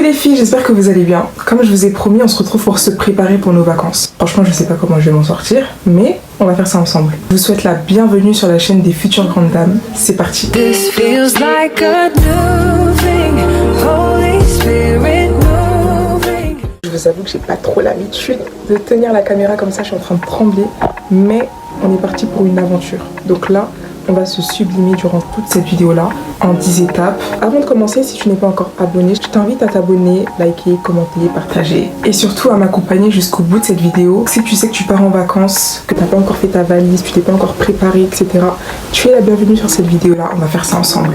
les filles, j'espère que vous allez bien. Comme je vous ai promis, on se retrouve pour se préparer pour nos vacances. Franchement, je sais pas comment je vais m'en sortir, mais on va faire ça ensemble. Je vous souhaite la bienvenue sur la chaîne des futures grandes dames. C'est parti. This feels like a new thing, Holy Spirit moving. Je vous avoue que j'ai pas trop l'habitude de tenir la caméra comme ça, je suis en train de trembler, mais on est parti pour une aventure. Donc là, on va se sublimer durant toute cette vidéo-là en 10 étapes. Avant de commencer, si tu n'es pas encore abonné, je t'invite à t'abonner, liker, commenter, partager et surtout à m'accompagner jusqu'au bout de cette vidéo. Si tu sais que tu pars en vacances, que tu n'as pas encore fait ta valise, tu t'es pas encore préparé, etc., tu es la bienvenue sur cette vidéo-là. On va faire ça ensemble.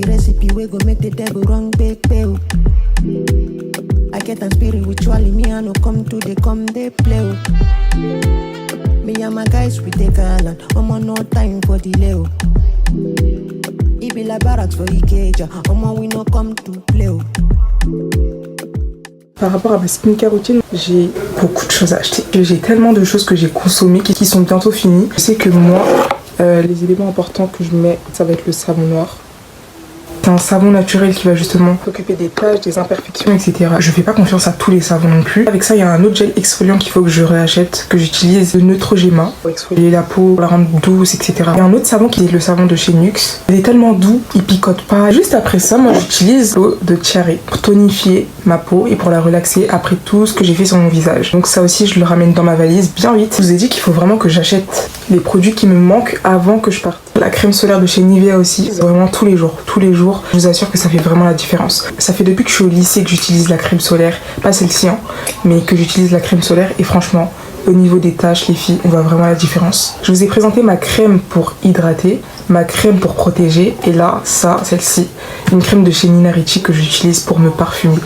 Recipe we go make the devil wrong big bill. I get them spiritually, me I no come to they come they play. Me and my guys we take a land, I'm no time for delay. It be like barracks for Ikeja, we no come to play. Par rapport à ma skincare routine, j'ai beaucoup de choses à acheter. J'ai tellement de choses que j'ai consommées qui sont bientôt finies. Je sais que moi, les éléments importants que je mets, ça va être le savon noir. C'est un savon naturel qui va justement s'occuper des taches, des imperfections, etc. Je fais pas confiance à tous les savons non plus. Avec ça, il y a un autre gel exfoliant qu'il faut que je réachète, que j'utilise, le Neutrogena, pour exfolier la peau, pour la rendre douce, etc. Il y a un autre savon qui est le savon de chez Nuxe. Il est tellement doux, il picote pas. Juste après ça, moi j'utilise l'eau de Tiare pour tonifier ma peau et pour la relaxer après tout ce que j'ai fait sur mon visage. Donc ça aussi, je le ramène dans ma valise bien vite. Je vous ai dit qu'il faut vraiment que j'achète les produits qui me manquent avant que je parte. La crème solaire de chez Nivea aussi, vraiment tous les jours. Je vous assure que ça fait vraiment la différence. Ça fait depuis que je suis au lycée que j'utilise la crème solaire, pas celle-ci, hein, mais que j'utilise la crème solaire et franchement, au niveau des taches, les filles, on voit vraiment la différence. Je vous ai présenté ma crème pour hydrater, ma crème pour protéger et là, ça, celle-ci, une crème de chez Nina Ricci que j'utilise pour me parfumer.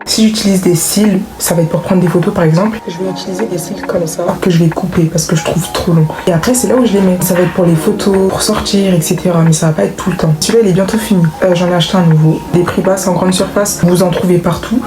Si j'utilise des cils, ça va être pour prendre des photos par exemple. Je vais utiliser des cils comme ça que je vais couper parce que je trouve trop long. Et après c'est là où je les mets. Ça va être pour les photos, pour sortir, etc. Mais ça va pas être tout le temps. Celui-là il est bientôt fini. J'en ai acheté un nouveau. Des prix bas en grande surface. Vous en trouvez partout.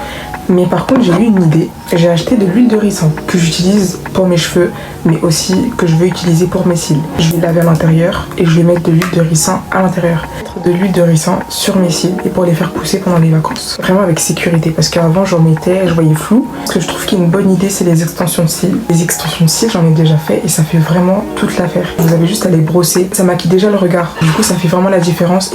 Mais par contre j'ai eu une idée. J'ai acheté de l'huile de ricin que j'utilise pour mes cheveux, mais aussi que je veux utiliser pour mes cils. Je vais laver à l'intérieur et je vais mettre de l'huile de ricin à l'intérieur. De l'huile de ricin sur mes cils et pour les faire pousser pendant les vacances. Vraiment avec sécurité parce qu'avant j'en mettais, je voyais flou. Ce que je trouve qui est une bonne idée c'est les extensions de cils. Les extensions de cils j'en ai déjà fait et ça fait vraiment toute l'affaire. Vous avez juste à les brosser, ça maquille déjà le regard. Du coup ça fait vraiment la différence.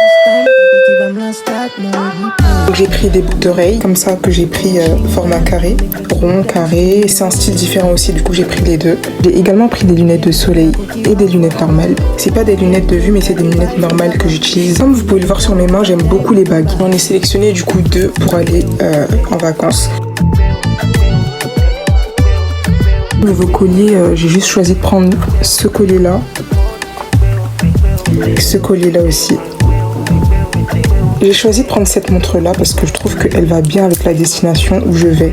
Donc j'ai pris des boucles d'oreilles comme ça que j'ai pris format carré, rond, carré. C'est un style différent aussi, du coup j'ai pris les deux. J'ai également pris des lunettes de soleil et des lunettes normales. C'est pas des lunettes de vue mais c'est des lunettes normales que j'utilise. Comme vous pouvez le voir sur mes mains, j'aime beaucoup les bagues. J'en ai sélectionné du coup 2 pour aller en vacances. Niveau collier, j'ai juste choisi de prendre ce collier là. Ce collier là aussi. J'ai choisi de prendre cette montre là parce que je trouve qu'elle va bien avec la destination où je vais.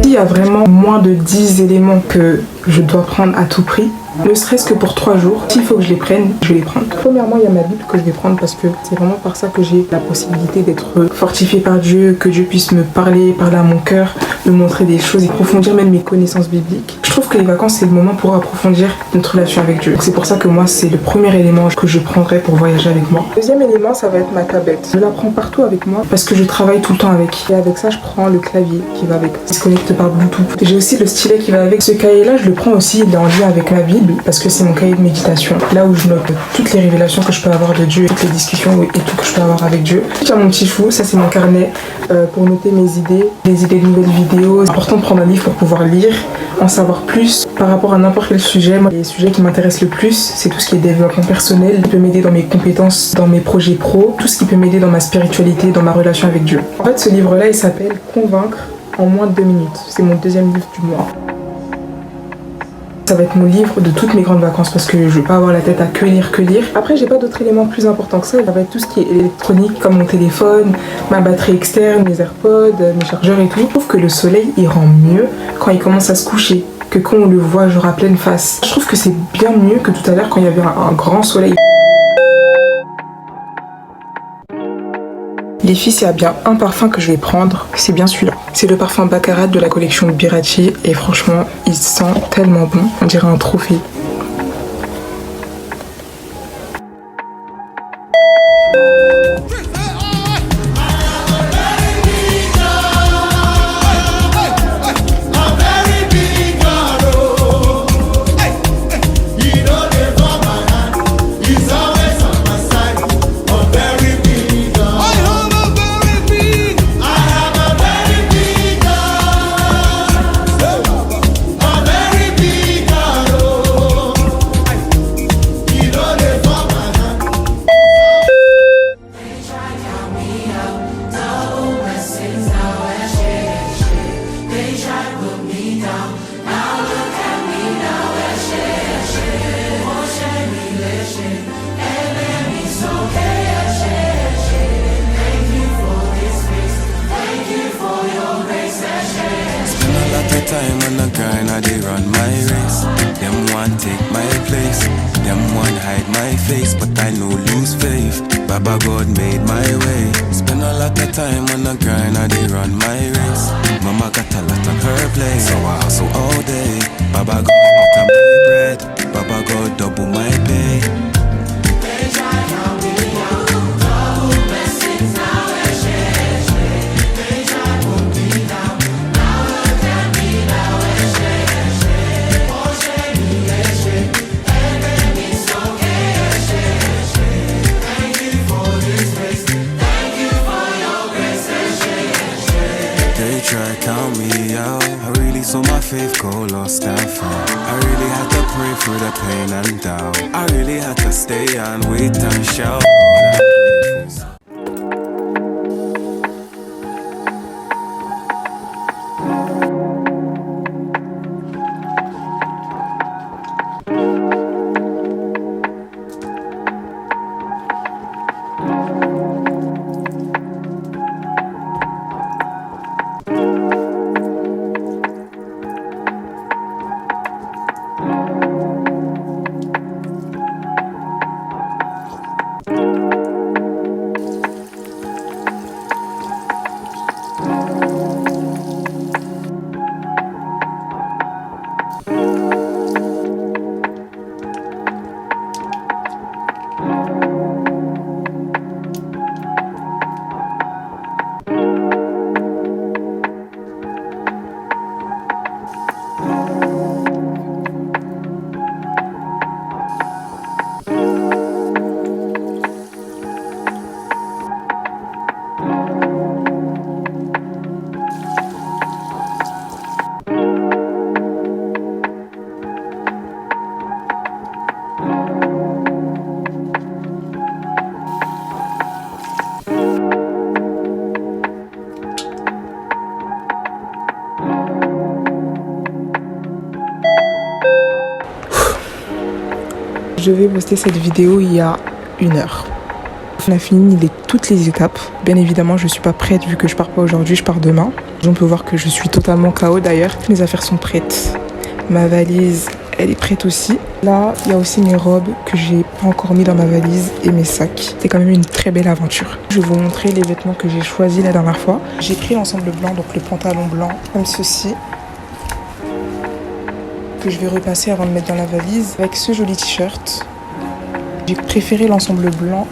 Il y a vraiment moins de 10 éléments que je dois prendre à tout prix. Ne serait-ce que pour 3 jours, s'il faut que je les prenne, je vais les prendre. Premièrement, il y a ma Bible que je vais prendre parce que c'est vraiment par ça que j'ai la possibilité d'être fortifiée par Dieu, que Dieu puisse me parler à mon cœur, me montrer des choses et approfondir même mes connaissances bibliques. Je trouve que les vacances, c'est le moment pour approfondir notre relation avec Dieu. C'est pour ça que moi, c'est le premier élément que je prendrai pour voyager avec moi. Deuxième élément, ça va être ma tablette. Je la prends partout avec moi parce que je travaille tout le temps avec. Et avec ça, je prends le clavier qui va avec. Il se connecte par Bluetooth. J'ai aussi le stylet qui va avec. Ce cahier-là, je le prends aussi, il est en lien avec ma Bible parce que c'est mon cahier de méditation. Là où je note toutes les révélations que je peux avoir de Dieu, toutes les discussions et tout que je peux avoir avec Dieu. J'ai mon petit chou, ça c'est mon carnet pour noter mes idées, des idées de nouvelles vidéos. C'est important de prendre un livre pour pouvoir lire, en savoir plus par rapport à n'importe quel sujet. Moi, les sujets qui m'intéressent le plus, c'est tout ce qui est développement personnel, qui peut m'aider dans mes compétences, dans mes projets pro, tout ce qui peut m'aider dans ma spiritualité, dans ma relation avec Dieu. En fait, ce livre-là, il s'appelle Convaincre en moins de 2 minutes. C'est mon deuxième livre du mois. Ça va être mon livre de toutes mes grandes vacances parce que je vais pas avoir la tête à que lire, que lire. Après, j'ai pas d'autres éléments plus importants que ça. Ça va être tout ce qui est électronique comme mon téléphone, ma batterie externe, mes AirPods, mes chargeurs et tout. Je trouve que le soleil, il rend mieux quand il commence à se coucher que quand on le voit genre à pleine face. Je trouve que c'est bien mieux que tout à l'heure quand il y avait un grand soleil. Les filles, s'il y a bien un parfum que je vais prendre, c'est bien celui-là. C'est le parfum Baccarat de la collection Biracci et franchement, il sent tellement bon. On dirait un trophée. Time on the grind, I they run my race. Them want take my place, them want hide my face, but I no lose faith. Baba God made my way. Spend a lot of time on the grind, I they run my race. Mama got a lot on her plate, so I hustle all day. Baba God butter my bread, Baba God double my pay. Try count me out. I really saw my faith go lost and found. I really had to pray through the pain and doubt. I really had to stay and wait and shout. Je vais poster cette vidéo il y a 1 heure. On a fini toutes les étapes. Bien évidemment, je suis pas prête vu que je pars pas aujourd'hui, je pars demain. On peut voir que je suis totalement KO d'ailleurs. Mes affaires sont prêtes. Ma valise, elle est prête aussi. Là, il y a aussi mes robes que j'ai pas encore mis dans ma valise et mes sacs. C'est quand même une très belle aventure. Je vais vous montrer les vêtements que j'ai choisis la dernière fois. J'ai pris l'ensemble blanc, donc le pantalon blanc comme ceci, que je vais repasser avant de mettre dans la valise avec ce joli t-shirt. J'ai préféré l'ensemble blanc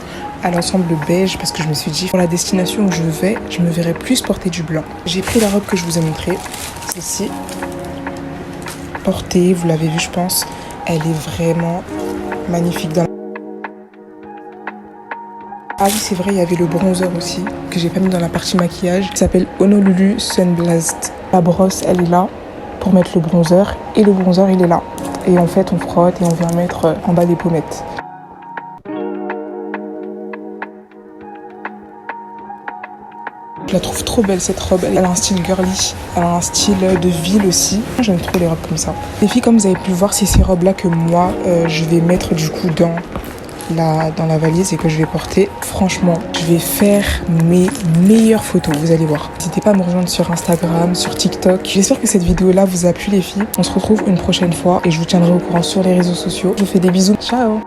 à l'ensemble beige parce que je me suis dit pour la destination où je vais, je me verrai plus porter du blanc. J'ai pris la robe que je vous ai montrée, celle-ci, portée, vous l'avez vu je pense, elle est vraiment magnifique. Ah oui c'est vrai, il y avait le bronzer aussi que j'ai pas mis dans la partie maquillage, qui s'appelle Honolulu Sunblast. La brosse elle est là pour mettre le bronzer et le bronzer il est là. Et en fait on frotte et on vient mettre en bas des pommettes. Je la trouve trop belle cette robe. Elle a un style girly, elle a un style de ville aussi. J'aime trop les robes comme ça. Les filles, comme vous avez pu voir, c'est ces robes là que moi je vais mettre du coup dans la valise et que je vais porter. Franchement, je vais faire mes meilleures photos, vous allez voir. N'hésitez pas à me rejoindre sur Instagram, sur TikTok. J'espère que cette vidéo là vous a plu les filles. On se retrouve une prochaine fois et je vous tiendrai au courant sur les réseaux sociaux. Je vous fais des bisous. Ciao.